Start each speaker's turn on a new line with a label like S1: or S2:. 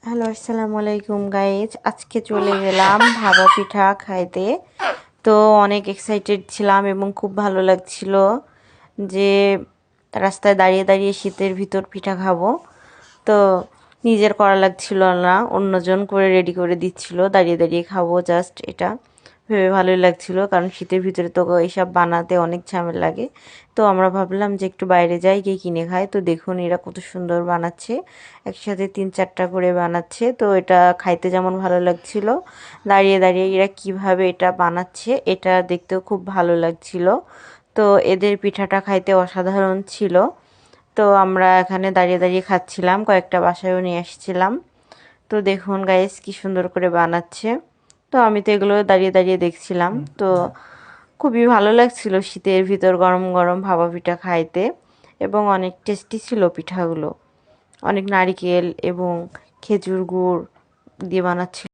S1: Hello, আসসালামু আলাইকুম guys. আজকে চলে গেলাম ভাপা পিঠা খাইতে। তো অনেক এক্সাইটেড ছিলাম এবং খুব ভালো লাগছিল যে রাস্তায় দাঁড়িয়ে দাঁড়িয়ে শীতের ভিতর পিঠা খাবো। তো নিজের করা লাগছিল না, অন্যজন করে রেডি করে দিচ্ছিল, দাঁড়িয়ে দাঁড়িয়ে খাবো জাস্ট, এটা ভেবে ভালোই লাগছিল। কারণ শীতের ভিতরে তো এইসব বানাতে অনেক ঝামেলা লাগে। তো আমরা ভাবলাম যে একটু বাইরে যাই, গিয়ে কিনে খাই। তো দেখুন এরা কত সুন্দর বানাচ্ছে, একসাথে 3-4টা করে বানাচ্ছে। তো এটা খাইতে যেমন ভালো লাগছিল, দাঁড়িয়ে দাঁড়িয়ে এরা কিভাবে এটা বানাচ্ছে এটা দেখতেও খুব ভালো লাগছিল। তো এদের পিঠাটা খাইতে অসাধারণ ছিল। তো আমরা এখানে দাঁড়িয়ে দাঁড়িয়ে খাচ্ছিলাম, কয়েকটা বাসায়ও নিয়ে আসছিলাম। তো দেখুন গাইস কি সুন্দর করে বানাচ্ছে। তো আমি তো এগুলো দাঁড়িয়ে দাঁড়িয়ে দেখছিলাম। তো খুবই ভালো লাগছিল শীতের ভিতর গরম গরম ভাপা পিঠা খাইতে, এবং অনেক টেস্টি ছিল পিঠাগুলো। অনেক নারিকেল এবং খেজুর গুড় দিয়ে বানাচ্ছিল।